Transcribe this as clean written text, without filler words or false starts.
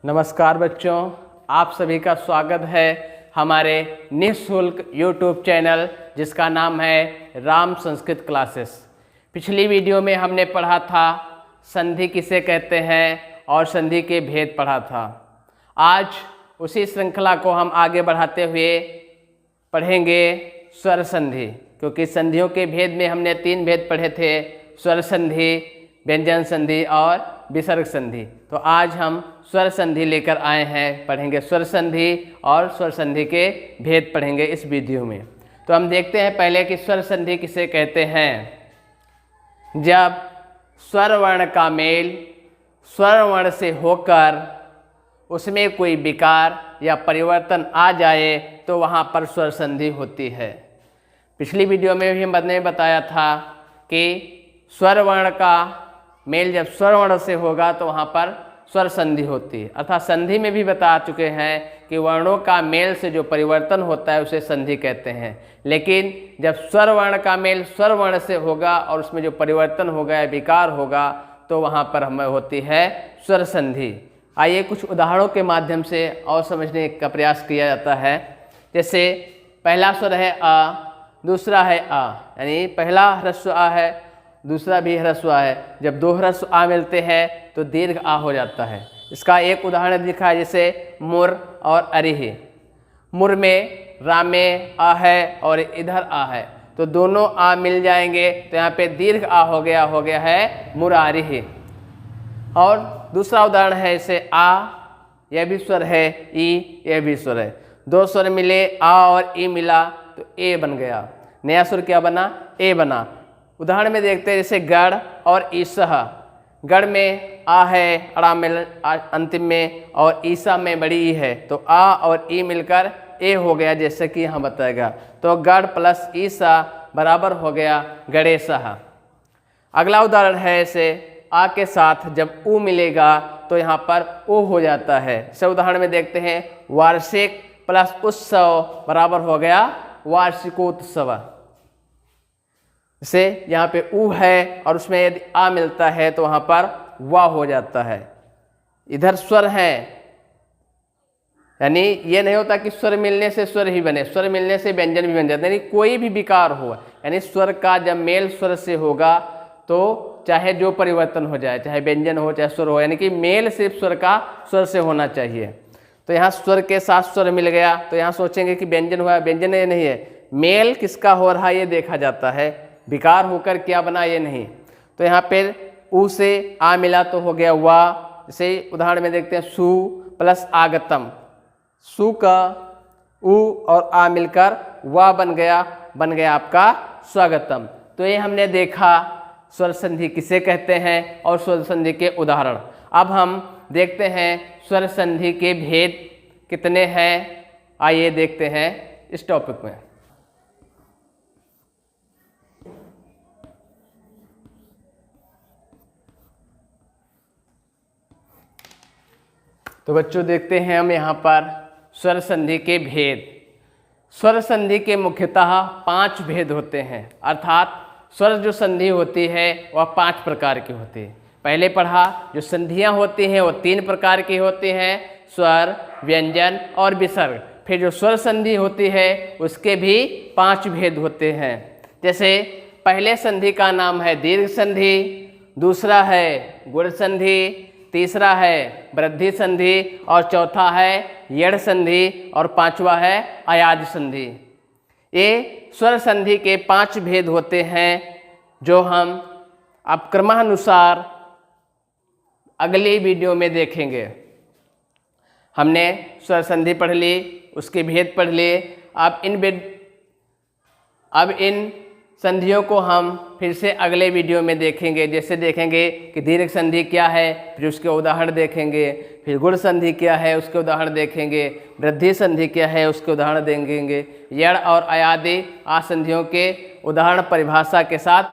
नमस्कार बच्चों, आप सभी का स्वागत है हमारे निःशुल्क YouTube चैनल जिसका नाम है राम संस्कृत क्लासेस। पिछली वीडियो में हमने पढ़ा था संधि किसे कहते हैं और संधि के भेद पढ़ा था। आज उसी श्रृंखला को हम आगे बढ़ाते हुए पढ़ेंगे स्वर संधि, क्योंकि संधियों के भेद में हमने 3 भेद पढ़े थे, स्वर संधि, व्यंजन संधि और विसर्ग संधि। तो आज हम स्वर संधि लेकर आए हैं, पढ़ेंगे स्वर संधि और स्वर संधि के भेद पढ़ेंगे इस वीडियो में। तो हम देखते हैं पहले कि स्वर संधि किसे कहते हैं। जब स्वर वर्ण का मेल स्वर वर्ण से होकर उसमें कोई विकार या परिवर्तन आ जाए तो वहाँ पर स्वर संधि होती है। पिछली वीडियो में भी हमने बताया था कि स्वर वर्ण का मेल जब स्वर वर्ण से होगा तो वहाँ पर स्वर संधि होती है। अर्थात संधि में भी बता चुके हैं कि वर्णों का मेल से जो परिवर्तन होता है उसे संधि कहते हैं। लेकिन जब स्वर वर्ण का मेल स्वर वर्ण से होगा और उसमें जो परिवर्तन होगा या विकार होगा तो वहाँ पर हमें होती है स्वर संधि। आइए कुछ उदाहरणों के माध्यम से और समझने का प्रयास किया जाता है। जैसे पहला स्वर है आ, दूसरा है आ, यानी पहला ह्रस्व आ है, दूसरा भी ह्रस्व आ है। जब 2 ह्रस्व आ मिलते हैं तो दीर्घ आ हो जाता है। इसका एक उदाहरण दिखा है, जैसे मुर और अरिहि। मुर में रा में आ है और इधर आ है, तो दोनों आ मिल जाएंगे तो यहाँ पे दीर्घ आ हो गया है मुरारिहि। और दूसरा उदाहरण है जैसे आ, यह भी स्वर है, ई, यह भी स्वर है। 2 स्वर मिले, आ और ई मिला तो ए बन गया। नया स्वर क्या बना? ए बना। उदाहरण में देखते हैं जैसे गढ़ और ईसह। गढ़ में आ है, अड़ा मिल अंतिम में, और ईसा में बड़ी ई है, तो आ और ई मिलकर ए हो गया, जैसे कि यहाँ बताएगा। तो गढ़ प्लस ईसा बराबर हो गया गणेशः। अगला उदाहरण है जैसे आ के साथ जब ऊ मिलेगा तो यहाँ पर ओ हो जाता है। इसे उदाहरण में देखते हैं, वार्षिक प्लस उत्सव बराबर हो गया वार्षिकोत्सव। से यहाँ पे ऊ है और उसमें यदि आ मिलता है तो वहाँ पर वा हो जाता है। इधर स्वर है, यानी ये नहीं होता कि स्वर मिलने से स्वर ही बने, स्वर मिलने से व्यंजन भी बन जाता है। यानी कोई भी विकार हो, यानी स्वर का जब मेल स्वर से होगा तो चाहे जो परिवर्तन हो जाए, चाहे व्यंजन हो चाहे स्वर हो, यानी कि मेल सिर्फ स्वर का स्वर से होना चाहिए। तो यहाँ स्वर के साथ स्वर मिल गया तो यहाँ सोचेंगे कि व्यंजन हुआ, व्यंजन ये नहीं है, मेल किसका हो रहा है ये देखा जाता है, विकार होकर क्या बना ये नहीं। तो यहाँ पर ऊ से आ मिला तो हो गया वा। जैसे उदाहरण में देखते हैं, सु प्लस आगतम, सु का ऊ और आ मिलकर वा बन गया आपका स्वागतम। तो ये हमने देखा स्वर संधि किसे कहते हैं और स्वर संधि के उदाहरण। अब हम देखते हैं स्वर संधि के भेद कितने हैं, आइए देखते हैं इस टॉपिक में। तो बच्चों देखते हैं हम यहाँ पर स्वर संधि के भेद। स्वर संधि के मुख्यतः 5 भेद होते हैं, अर्थात स्वर जो संधि होती है वह 5 प्रकार की होती है। पहले पढ़ा जो संधियाँ होती हैं वो 3 प्रकार की होती हैं, स्वर, व्यंजन और विसर्ग। फिर जो स्वर संधि होती है उसके भी 5 भेद होते हैं। जैसे पहले संधि का नाम है दीर्घ संधि, दूसरा है गुण संधि, तीसरा है वृद्धि संधि और चौथा है यड़ संधि और 5वां है अयाज संधि। ये स्वर संधि के 5 भेद होते हैं जो हम अब क्रमानुसार अगली वीडियो में देखेंगे। हमने स्वर संधि पढ़ ली, उसके भेद पढ़ लिए। अब इन संधियों को हम फिर से अगले वीडियो में देखेंगे। जैसे देखेंगे कि दीर्घ संधि क्या है, फिर उसके उदाहरण देखेंगे, फिर गुण संधि क्या है उसके उदाहरण देखेंगे, वृद्धि संधि क्या है उसके उदाहरण देखेंगे, यड़ और अयादि आसंधियों के उदाहरण परिभाषा के साथ